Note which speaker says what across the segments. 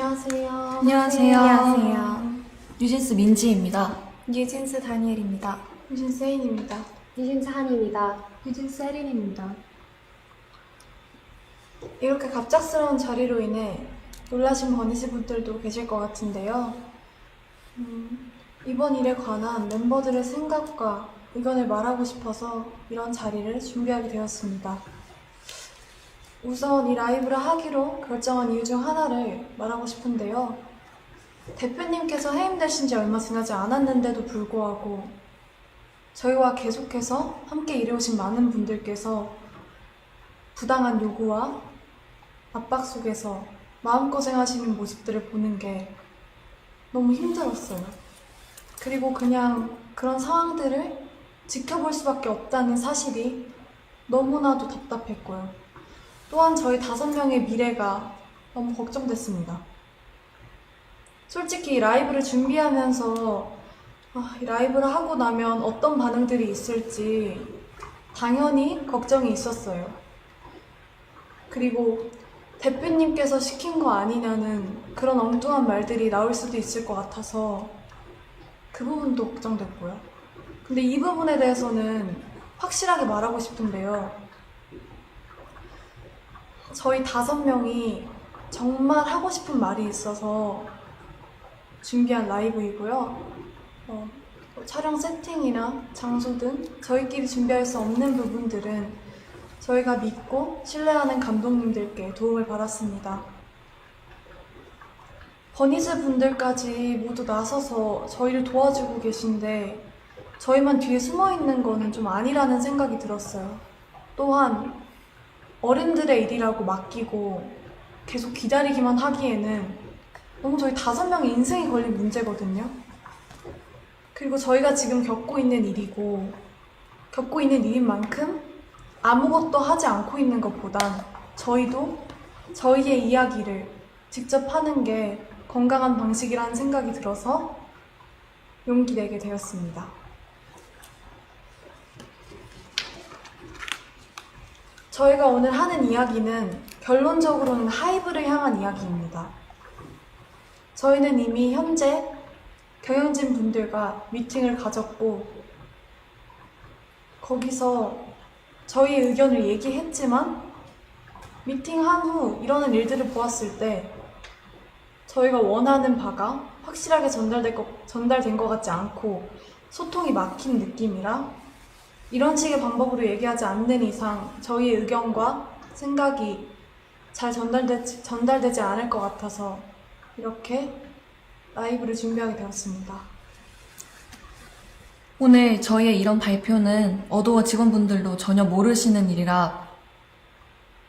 Speaker 1: 안녕하세요.
Speaker 2: 안녕하세요. 뉴진스 민지입니다.
Speaker 1: 뉴진스 다니엘입니다.
Speaker 3: 뉴진스 혜인입니다.
Speaker 4: 뉴진스 한입니다.
Speaker 3: 뉴진스 혜린입니다. 이렇게 갑작스러운 자리로 인해 놀라신 버니즈 분들도 계실 것 같은데요. 이번 일에 관한 멤버들의 생각과 의견을 말하고 싶어서 이런 자리를 준비하게 되었습니다. 우선 이 라이브를 하기로 결정한 이유 중 하나를 말하고 싶은데요. 대표님께서 해임되신 지 얼마 지나지 않았는데도 불구하고 저희와 계속해서 함께 일해오신 많은 분들께서 부당한 요구와 압박 속에서 마음고생하시는 모습들을 보는 게 너무 힘들었어요. 그리고 그냥 그런 상황들을 지켜볼 수밖에 없다는 사실이 너무나도 답답했고요. 또한 저희 5명의 미래가 너무 걱정됐습니다. 솔직히 이 라이브를 준비하면서 이 라이브를 하고 나면 어떤 반응들이 있을지 당연히 걱정이 있었어요. 그리고 대표님께서 시킨 거 아니냐는 그런 엉뚱한 말들이 나올 수도 있을 것 같아서 그 부분도 걱정됐고요. 근데 이 부분에 대해서는 확실하게 말하고 싶은데요. 저희 5명이 정말 하고 싶은 말이 있어서 준비한 라이브이고요. 촬영 세팅이나 장소 등 저희끼리 준비할 수 없는 부분들은 저희가 믿고 신뢰하는 감독님들께 도움을 받았습니다. 버니즈 분들까지 모두 나서서 저희를 도와주고 계신데 저희만 뒤에 숨어있는 거는 좀 아니라는 생각이 들었어요. 또한 어른들의 일이라고 맡기고 계속 기다리기만 하기에는 너무 저희 5명의 인생이 걸린 문제거든요. 그리고 저희가 지금 겪고 있는 일이고 겪고 있는 일인 만큼 아무것도 하지 않고 있는 것보단 저희도 저희의 이야기를 직접 하는 게 건강한 방식이라는 생각이 들어서 용기 내게 되었습니다. 저희가 오늘 하는 이야기는 결론적으로는 하이브를 향한 이야기입니다. 저희는 이미 현재 경영진 분들과 미팅을 가졌고 거기서 저희의 의견을 얘기했지만 미팅한 후 일어난 일들을 보았을 때 저희가 원하는 바가 확실하게 전달된 것 같지 않고 소통이 막힌 느낌이라 이런 식의 방법으로 얘기하지 않는 이상 저희의 의견과 생각이 잘 전달되지 않을 것 같아서 이렇게 라이브를 준비하게 되었습니다.
Speaker 2: 오늘 저희의 이런 발표는 어도어 직원분들도 전혀 모르시는 일이라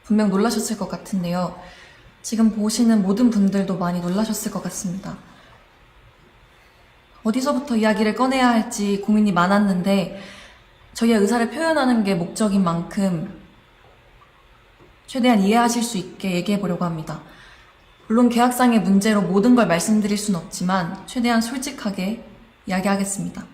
Speaker 2: 분명 놀라셨을 것 같은데요. 지금 보시는 모든 분들도 많이 놀라셨을 것 같습니다. 어디서부터 이야기를 꺼내야 할지 고민이 많았는데 저희의 의사를 표현하는 게 목적인 만큼 최대한 이해하실 수 있게 얘기해 보려고 합니다. 물론 계약상의 문제로 모든 걸 말씀드릴 순 없지만 최대한 솔직하게 이야기하겠습니다.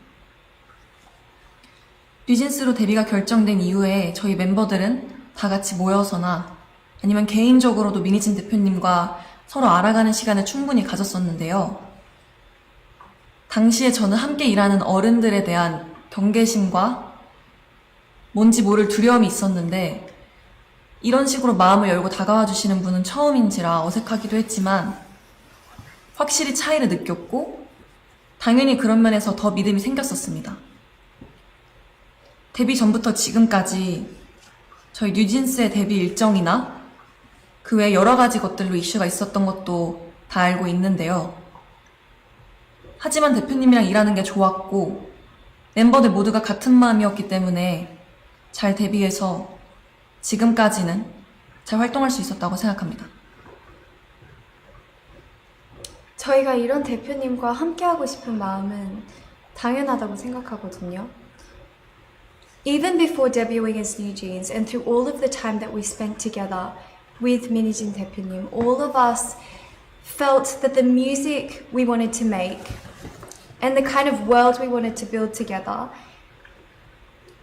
Speaker 2: 뉴진스로 데뷔가 결정된 이후에 저희 멤버들은 다 같이 모여서나 아니면 개인적으로도 미니진 대표님과 서로 알아가는 시간을 충분히 가졌었는데요. 당시에 저는 함께 일하는 어른들에 대한 경계심과 뭔지 모를 두려움이 있었는데 이런 식으로 마음을 열고 다가와 주시는 분은 처음인지라 어색하기도 했지만 확실히 차이를 느꼈고 당연히 그런 면에서 더 믿음이 생겼었습니다. 데뷔 전부터 지금까지 저희 뉴진스의 데뷔 일정이나 그 외 여러 가지 것들로 이슈가 있었던 것도 다 알고 있는데요. 하지만 대표님이랑 일하는 게 좋았고 멤버들 모두가 같은 마음이었기 때문에 잘 데뷔해서 지금까지는 잘 활동할 수 있었다고 생각합니다.
Speaker 1: 저희가 이런 대표님과 함께하고 싶은 마음은 당연하다고 생각하거든요. Even before debuting as New Jeans and through all of the time that we spent together with 민희진 대표님, all of us felt that the music we wanted to make and the kind of world we wanted to build together,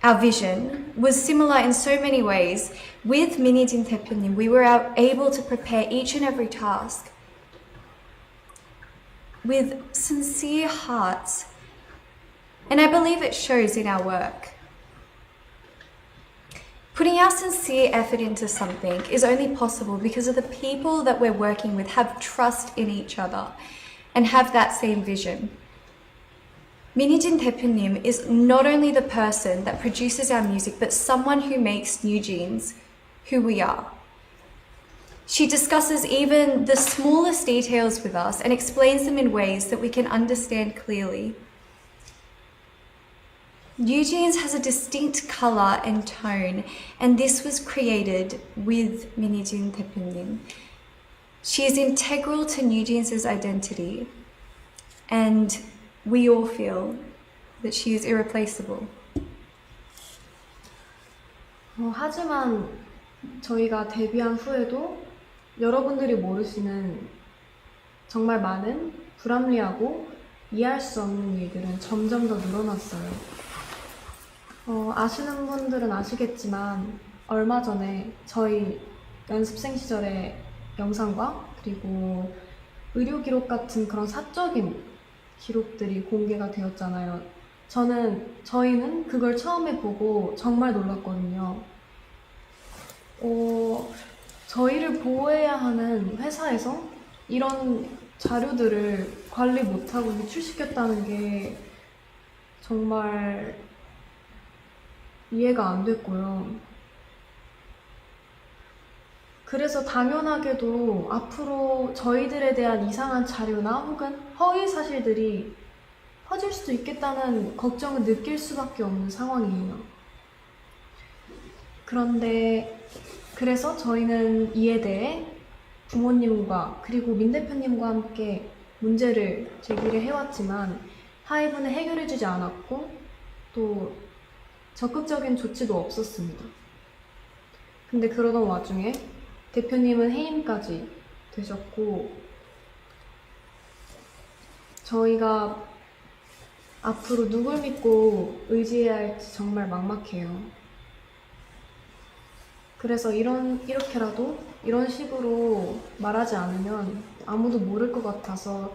Speaker 1: our vision was similar in so many ways. With 민희진 대표님, we were able to prepare each and every task with sincere hearts. And I believe it shows in our work. Putting our sincere effort into something is only possible because of the people that we're working with have trust in each other and have that same vision. Minijin 대표님 is not only the person that produces our music, but someone who makes New Jeans who we are. She discusses even the smallest details with us and explains them in ways that we can understand clearly. New Jeans has a distinct color and tone, and this was created with Minijin 대표님. She is integral to New Jeans' identity, and we all feel that she is irreplaceable.
Speaker 3: 하지만 저희가 데뷔한 후에도 여러분들이 모르시는 정말 많은 불합리하고 이해할 수 없는 일들은 점점 더 늘어났어요. 아시는 분들은 아시겠지만 얼마 전에 저희 연습생 시절의 영상과 그리고 의료 기록 같은 그런 사적인 기록들이 공개가 되었잖아요. 저희는 그걸 처음에 보고 정말 놀랐거든요. 저희를 보호해야 하는 회사에서 이런 자료들을 관리 못하고 유출시켰다는 게 정말 이해가 안 됐고요. 그래서 당연하게도 앞으로 저희들에 대한 이상한 자료나 혹은 허위 사실들이 퍼질 수도 있겠다는 걱정을 느낄 수밖에 없는 상황이에요. 그래서 저희는 이에 대해 부모님과 그리고 민 대표님과 함께 문제를 제기를 해왔지만 하이브는 해결해주지 않았고 또 적극적인 조치도 없었습니다. 근데 그러던 와중에 대표님은 해임까지 되셨고 저희가 앞으로 누굴 믿고 의지해야 할지 정말 막막해요. 그래서 이렇게라도 이런 식으로 말하지 않으면 아무도 모를 것 같아서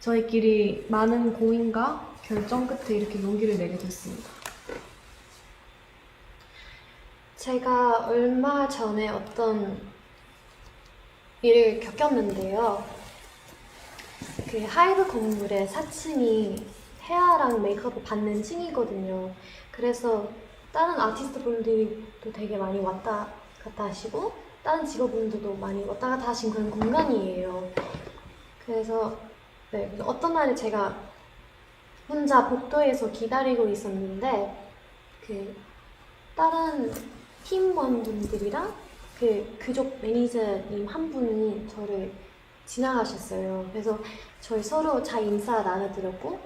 Speaker 3: 저희끼리 많은 고민과 결정 끝에 이렇게 용기를 내게 됐습니다.
Speaker 4: 제가 얼마 전에 어떤 일을 겪었는데요. 그 하이브 건물의 4층이 헤어랑 메이크업을 받는 층이거든요. 그래서 다른 아티스트 분들도 되게 많이 왔다 갔다 하시고 다른 직업분들도 많이 왔다 갔다 하신 그런 공간이에요. 그래서 어떤 날에 제가 혼자 복도에서 기다리고 있었는데 그 다른 팀원분들이랑 그쪽 매니저님 한 분이 저를 지나가셨어요. 그래서 저희 서로 잘 인사 나눠드렸고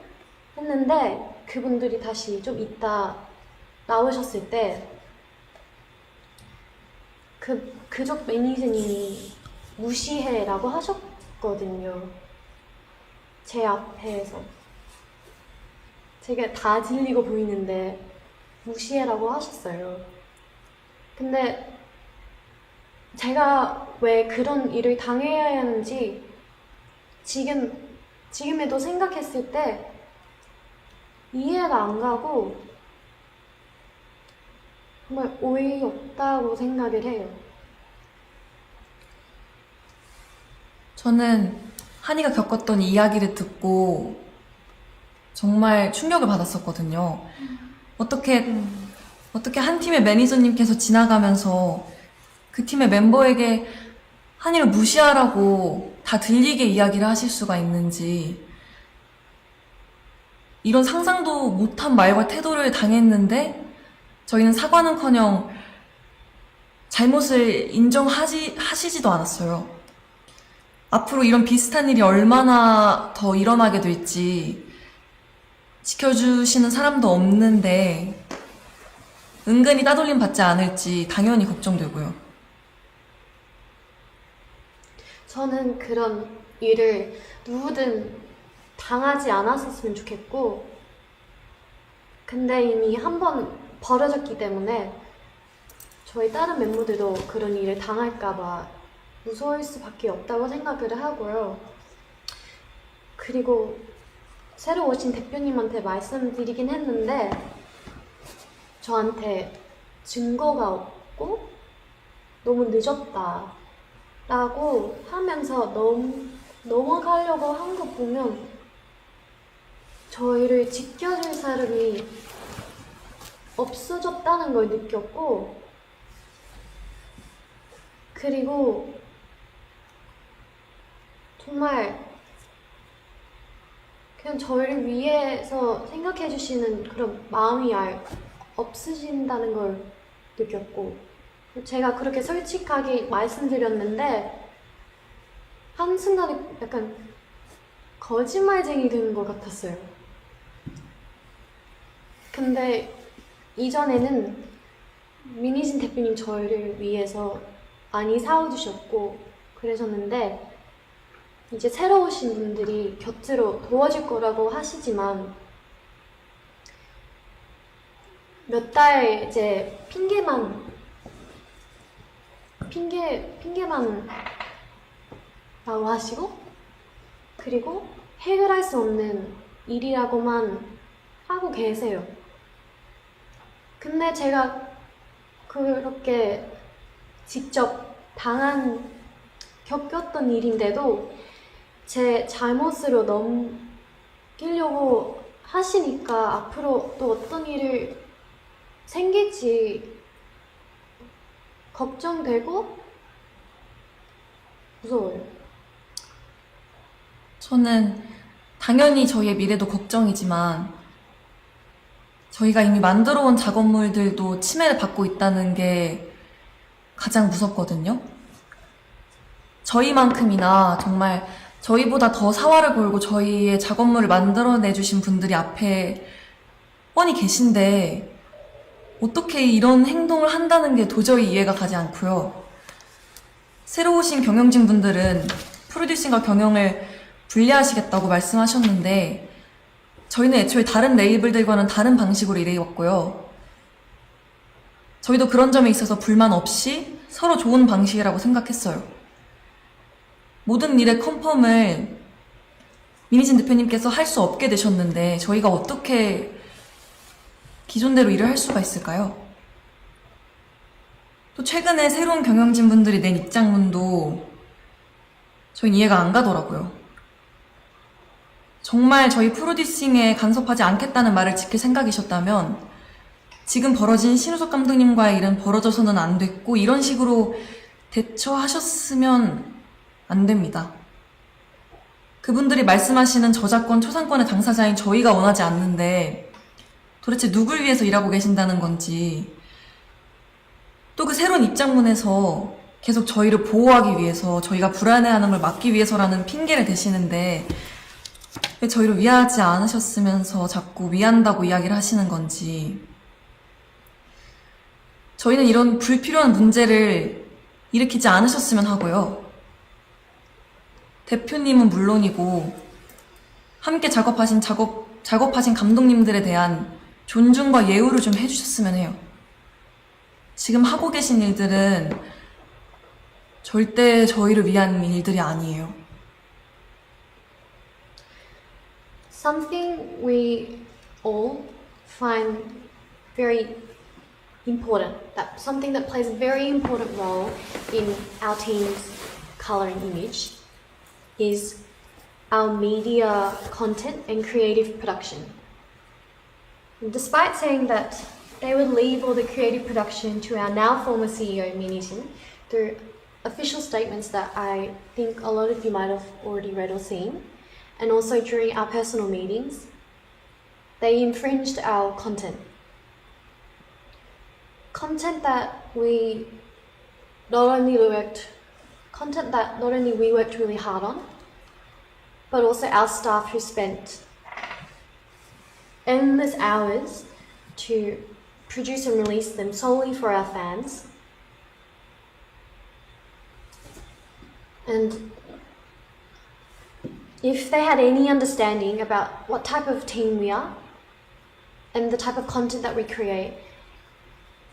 Speaker 4: 했는데 그분들이 다시 좀 이따 나오셨을 때 그쪽 매니저님이 무시해라고 하셨거든요. 제 앞에서. 제가 다 질리고 보이는데 무시해라고 하셨어요. 근데 제가 왜 그런 일을 당해야 하는지 지금에도 생각했을 때 이해가 안 가고 정말 어이없다고 생각을 해요.
Speaker 2: 저는 한이가 겪었던 이야기를 듣고 정말 충격을 받았었거든요. 어떻게 한 팀의 매니저님께서 지나가면서 그 팀의 멤버에게 한이를 무시하라고 다 들리게 이야기를 하실 수가 있는지, 이런 상상도 못한 말과 태도를 당했는데 저희는 사과는커녕 잘못을 하시지도 않았어요. 앞으로 이런 비슷한 일이 얼마나 더 일어나게 될지 지켜주시는 사람도 없는데 은근히 따돌림 받지 않을지 당연히 걱정되고요.
Speaker 4: 저는 그런 일을 누구든 당하지 않았었으면 좋겠고, 근데 이미 한 번 벌어졌기 때문에 저희 다른 멤버들도 그런 일을 당할까봐 무서울 수밖에 없다고 생각을 하고요. 그리고 새로 오신 대표님한테 말씀드리긴 했는데 저한테 증거가 없고 너무 늦었다 라고 하면서 넘어가려고 한 거 보면 저희를 지켜줄 사람이 없어졌다는 걸 느꼈고, 그리고 정말 그냥 저희를 위해서 생각해 주시는 그런 마음이 없으신다는 걸 느꼈고, 제가 그렇게 솔직하게 말씀드렸는데 한순간에 약간 거짓말쟁이 되는 것 같았어요. 근데 이전에는 민희진 대표님 저희를 위해서 많이 사와주셨고 그러셨는데 이제 새로 오신 분들이 곁으로 도와줄 거라고 하시지만 몇 달 이제 핑계만 라고 하시고, 그리고 해결할 수 없는 일이라고만 하고 계세요. 근데 제가 그렇게 직접 겪었던 일인데도 제 잘못으로 넘기려고 하시니까 앞으로 또 어떤 일을 생길지 걱정되고 무서워요.
Speaker 2: 저는 당연히 저희의 미래도 걱정이지만 저희가 이미 만들어 온 작업물들도 침해를 받고 있다는 게 가장 무섭거든요. 저희만큼이나 정말 저희보다 더 사활을 걸고 저희의 작업물을 만들어내주신 분들이 앞에 뻔히 계신데 어떻게 이런 행동을 한다는 게 도저히 이해가 가지 않고요. 새로 오신 경영진 분들은 프로듀싱과 경영을 분리하시겠다고 말씀하셨는데 저희는 애초에 다른 레이블들과는 다른 방식으로 일해왔고요. 저희도 그런 점에 있어서 불만 없이 서로 좋은 방식이라고 생각했어요. 모든 일의 컨펌을 민희진 대표님께서 할 수 없게 되셨는데 저희가 어떻게 기존대로 일을 할 수가 있을까요? 또 최근에 새로운 경영진 분들이 낸 입장문도 저희는 이해가 안 가더라고요. 정말 저희 프로듀싱에 간섭하지 않겠다는 말을 지킬 생각이셨다면 지금 벌어진 신우석 감독님과의 일은 벌어져서는 안 됐고 이런 식으로 대처하셨으면 안 됩니다. 그분들이 말씀하시는 저작권, 초상권의 당사자인 저희가 원하지 않는데 도대체 누굴 위해서 일하고 계신다는 건지, 또 그 새로운 입장문에서 계속 저희를 보호하기 위해서, 저희가 불안해하는 걸 막기 위해서라는 핑계를 대시는데 왜 저희를 위하지 않으셨으면서 자꾸 위한다고 이야기를 하시는 건지. 저희는 이런 불필요한 문제를 일으키지 않으셨으면 하고요. 대표님은 물론이고 함께 작업하신 감독님들에 대한 존중과 예우를 좀 해주셨으면 해요. 지금 하고 계신 일들은 절대 저희를 위한 일들이 아니에요.
Speaker 4: Something we all find very important, something that plays a very important role in our team's color and image is our media content and creative production. And despite saying that they would leave all the creative production to our now former CEO, Minijin, through official statements that I think a lot of you might have already read or seen, and also during our personal meetings, they infringed our content. Content that not only we worked really hard on, but also our staff who spent endless hours to produce and release them solely for our fans. And if they had any understanding about what type of team we are and the type of content that we create,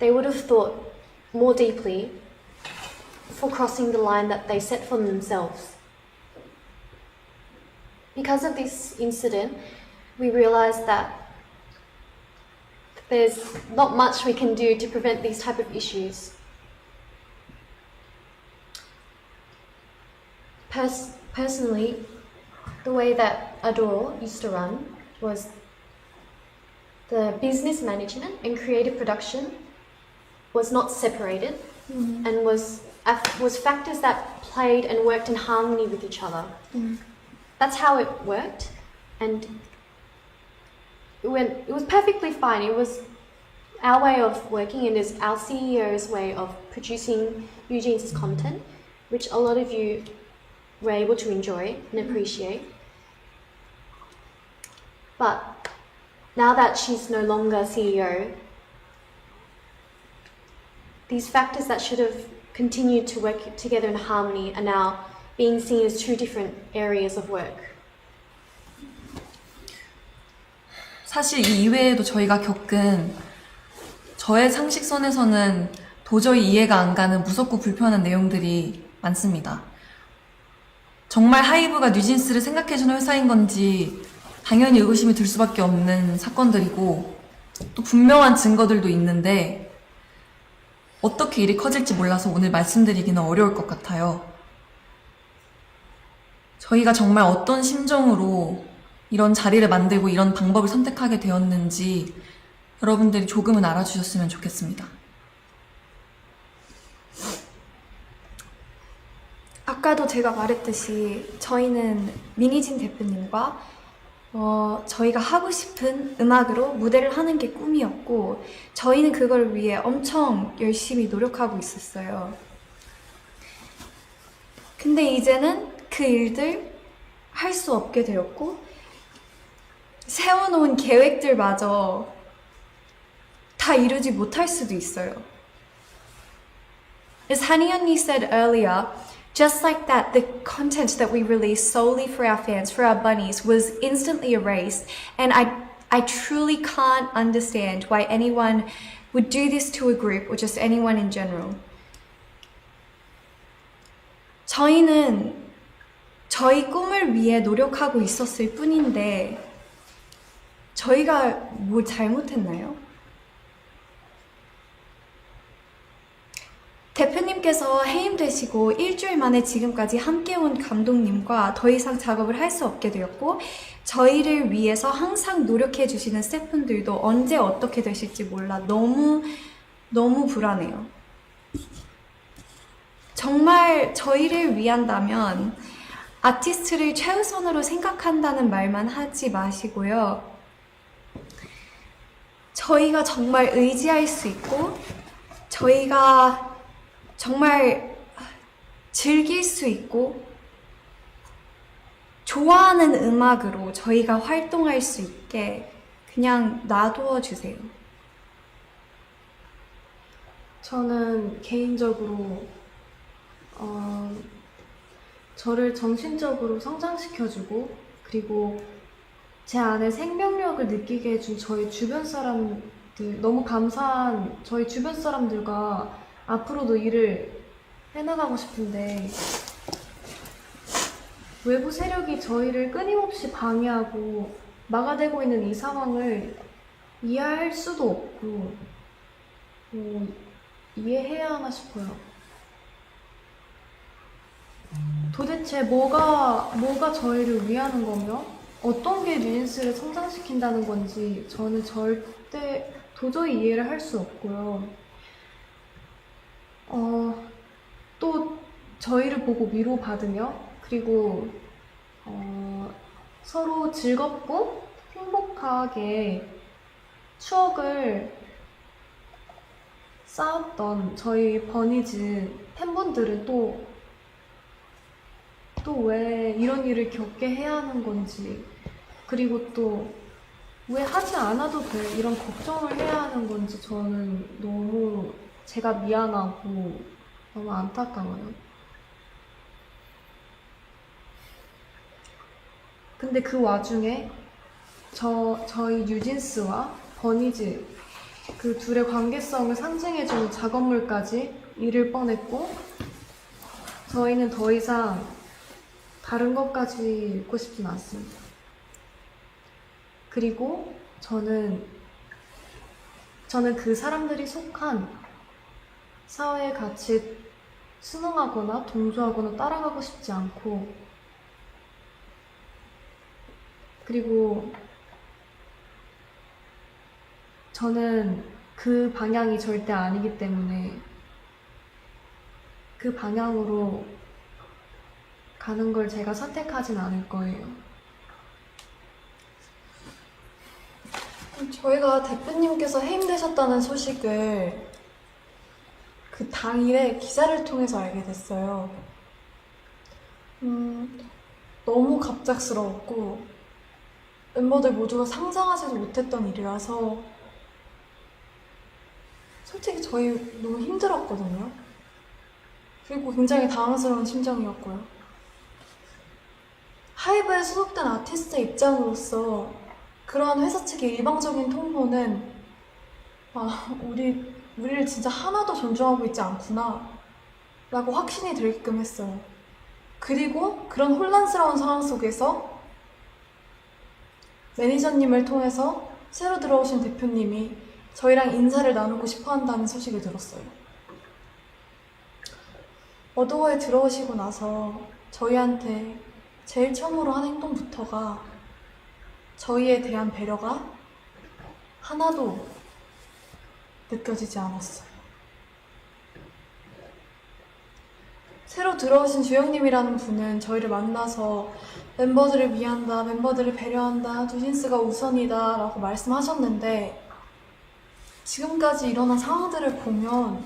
Speaker 4: they would have thought more deeply before crossing the line that they set for themselves. because of this incident, we realized that there's not much we can do to prevent these type of issues. Personally, the way that Adore used to run was the business management and creative production was not separated and was factors that played and worked in harmony with each other. That's how it worked, and it was perfectly fine. It was our way of working, and it's our CEO's way of producing Eugene's content, which a lot of you were able to enjoy and appreciate. But now that she's no longer CEO, these factors that should have continued to work together in harmony are now being seen as two different areas of work.
Speaker 2: 사실 이 이외에도 저희가 겪은 저의 상식선에서는 도저히 이해가 안 가는 무섭고 불편한 내용들이 많습니다. 정말 하이브가 뉴진스를 생각해주는 회사인 건지 당연히 의구심이 들 수밖에 없는 사건들이고 또 분명한 증거들도 있는데 어떻게 일이 커질지 몰라서 오늘 말씀드리기는 어려울 것 같아요. 저희가 정말 어떤 심정으로 이런 자리를 만들고 이런 방법을 선택하게 되었는지 여러분들이 조금은 알아주셨으면 좋겠습니다.
Speaker 1: 아까도 제가 말했듯이 저희는 미니진 대표님과 저희가 하고 싶은 음악으로 무대를 하는 게 꿈이었고 저희는 그걸 위해 엄청 열심히 노력하고 있었어요. 근데 이제는 그 일들 할 수 없게 되었고 세워놓은 계획들마저 다 이루지 못할 수도 있어요. As Hani 언니 said earlier, just like that, the content that we released solely for our fans, for our bunnies, was instantly erased. And I truly can't understand why anyone would do this to a group or just anyone in general. 저희는 저희 꿈을 위해 노력하고 있었을 뿐인데 저희가 뭐 잘못했나요? 대표님께서 해임되시고 일주일 만에 지금까지 함께 온 감독님과 더 이상 작업을 할 수 없게 되었고 저희를 위해서 항상 노력해 주시는 스태프분들도 언제 어떻게 되실지 몰라 너무 불안해요. 정말 저희를 위한다면 아티스트를 최우선으로 생각한다는 말만 하지 마시고요. 저희가 정말 의지할 수 있고 저희가 정말 즐길 수 있고 좋아하는 음악으로 저희가 활동할 수 있게 그냥 놔두어 주세요.
Speaker 3: 저는 개인적으로 저를 정신적으로 성장시켜주고 그리고 제 안에 생명력을 느끼게 해준 저희 주변 사람들 너무 감사한 저희 주변 사람들과 앞으로도 일을 해나가고 싶은데 외부 세력이 저희를 끊임없이 방해하고 막아대고 있는 이 상황을 이해할 수도 없고 이해해야 하나 싶어요. 도대체 뭐가 저희를 위하는 거며 어떤 게 뉴진스를 성장시킨다는 건지 저는 절대 도저히 이해를 할 수 없고요. 또 저희를 보고 위로받으며 그리고 서로 즐겁고 행복하게 추억을 쌓았던 저희 버니즈 팬분들은 또 왜 이런 일을 겪게 해야 하는 건지 그리고 또 왜 하지 않아도 돼 이런 걱정을 해야 하는 건지 저는 너무 제가 미안하고 너무 안타까워요. 근데 그 와중에 저희 뉴진스와 버니즈 그 둘의 관계성을 상징해주는 작업물까지 잃을 뻔했고 저희는 더 이상 다른 것까지 읽고 싶진 않습니다. 그리고 저는 그 사람들이 속한 사회의 가치에 순응하거나 동조하거나 따라가고 싶지 않고, 그리고 저는 그 방향이 절대 아니기 때문에 그 방향으로 가는 걸 제가 선택하진 않을 거예요.
Speaker 1: 저희가 대표님께서 해임되셨다는 소식을 그 당일에 기사를 통해서 알게 됐어요. 너무 갑작스러웠고 멤버들 모두가 상상하지도 못했던 일이라서 솔직히 저희 너무 힘들었거든요. 그리고 굉장히 당황스러운 심정이었고요. 하이브에 소속된 아티스트의 입장으로서 그러한 회사 측의 일방적인 통보는 우리를 진짜 하나도 존중하고 있지 않구나 라고 확신이 들게끔 했어요. 그리고 그런 혼란스러운 상황 속에서 매니저님을 통해서 새로 들어오신 대표님이 저희랑 인사를 나누고 싶어 한다는 소식을 들었어요. 어도어에 들어오시고 나서 저희한테 제일 처음으로 한 행동부터가 저희에 대한 배려가 하나도 느껴지지 않았어요. 새로 들어오신 주영님이라는 분은 저희를 만나서 멤버들을 위한다, 멤버들을 배려한다, 뉴진스가 우선이다 라고 말씀하셨는데 지금까지 일어난 상황들을 보면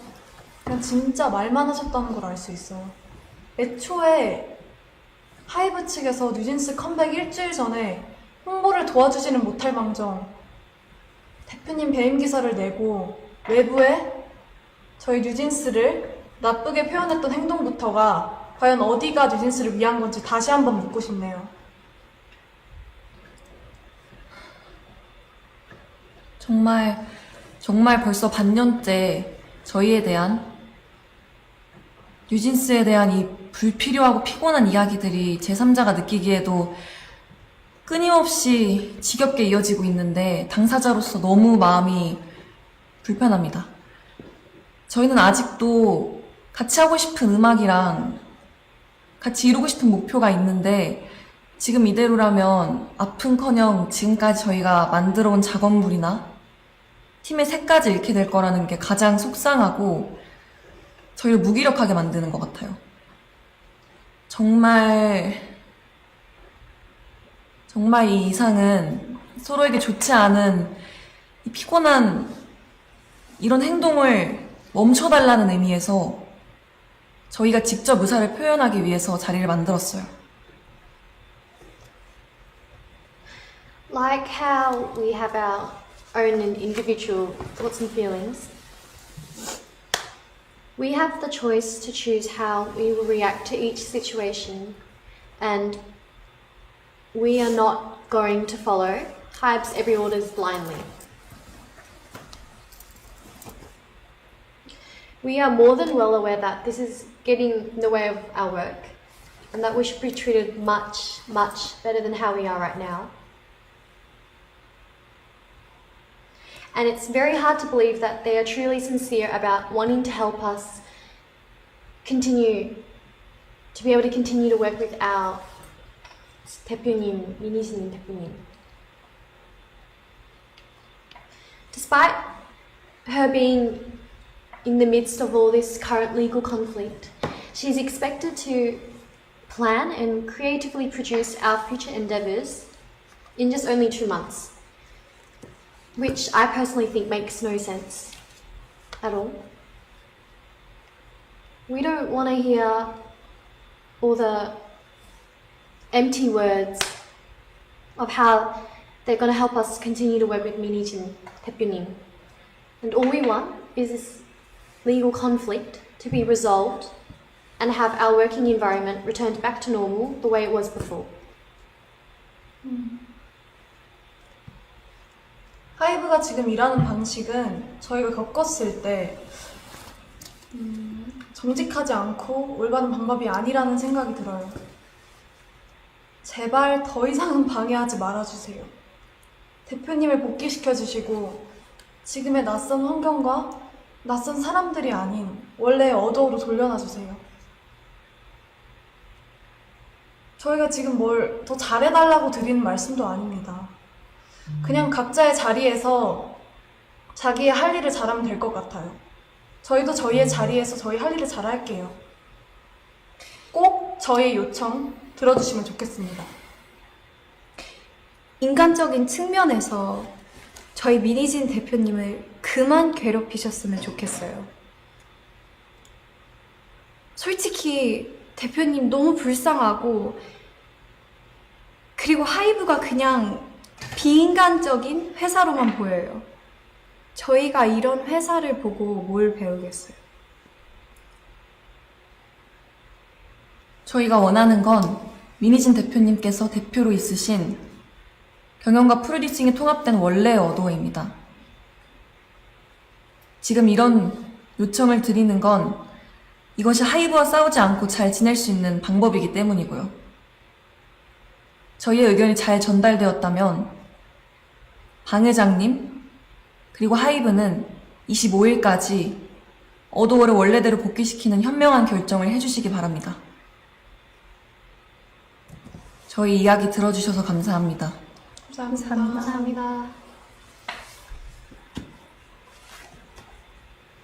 Speaker 1: 그냥 진짜 말만 하셨다는 걸 알 수 있어요. 애초에 하이브 측에서 뉴진스 컴백 일주일 전에 홍보를 도와주지는 못할 망정 대표님 배임 기사를 내고 외부에 저희 뉴진스를 나쁘게 표현했던 행동부터가 과연 어디가 뉴진스를 위한 건지 다시 한번 묻고 싶네요.
Speaker 2: 정말 벌써 반년째 저희에 대한, 뉴진스에 대한 이 불필요하고 피곤한 이야기들이 제3자가 느끼기에도 끊임없이 지겹게 이어지고 있는데 당사자로서 너무 마음이 불편합니다. 저희는 아직도 같이 하고 싶은 음악이랑 같이 이루고 싶은 목표가 있는데 지금 이대로라면 아픔커녕 지금까지 저희가 만들어온 작업물이나 팀의 색까지 잃게 될 거라는 게 가장 속상하고 저희를 무기력하게 만드는 것 같아요. 정말 이 이상은 서로에게 좋지 않은 이 피곤한 이런 행동을 멈춰달라는 의미에서 저희가 직접 의사를 표현하기 위해서 자리를 만들었어요.
Speaker 4: Like how we have our own and individual thoughts and feelings, we have the choice to choose how we will react to each situation, and we are not going to follow Hybe's every orders blindly. We are more than well aware that this is getting in the way of our work and that we should be treated much, much better than how we are right now. And it's very hard to believe that they are truly sincere about wanting to help us continue to be able to continue to work with our 대표님, 미니스님 대표님. Despite her being in the midst of all this current legal conflict, she's expected to plan and creatively produce our future endeavours in just only 2 months, which I personally think makes no sense at all. We don't want to hear all the empty words of how they're going to help us continue to work with Minijin 대표님. And all we want is this legal conflict to be resolved and have our working environment returned back to normal the way it was before.
Speaker 3: 하이브가 지금 일하는 방식은 저희가 겪었을 때 정직하지 않고 올바른 방법이 아니라는 생각이 들어요. 제발 더 이상은 방해하지 말아주세요. 대표님을 복귀시켜주시고 지금의 낯선 환경과 낯선 사람들이 아닌 원래의 어도로 돌려놔주세요. 저희가 지금 뭘 더 잘해달라고 드리는 말씀도 아닙니다. 그냥 각자의 자리에서 자기의 할 일을 잘하면 될 것 같아요. 저희도 저희의 자리에서 저희 할 일을 잘할게요. 꼭 저희 요청 들어주시면 좋겠습니다.
Speaker 1: 인간적인 측면에서 저희 미니진 대표님을 그만 괴롭히셨으면 좋겠어요. 솔직히 대표님 너무 불쌍하고, 그리고 하이브가 그냥 비인간적인 회사로만 보여요. 저희가 이런 회사를 보고 뭘 배우겠어요?
Speaker 2: 저희가 원하는 건 미니진 대표님께서 대표로 있으신 경영과 프로듀싱이 통합된 원래의 어도어입니다. 지금 이런 요청을 드리는 건 이것이 하이브와 싸우지 않고 잘 지낼 수 있는 방법이기 때문이고요. 저희의 의견이 잘 전달되었다면 방 회장님 그리고 하이브는 25일까지 어도어를 원래대로 복귀시키는 현명한 결정을 해주시기 바랍니다. 저희 이야기 들어주셔서 감사합니다.
Speaker 3: 감사합니다.
Speaker 4: 감사합니다.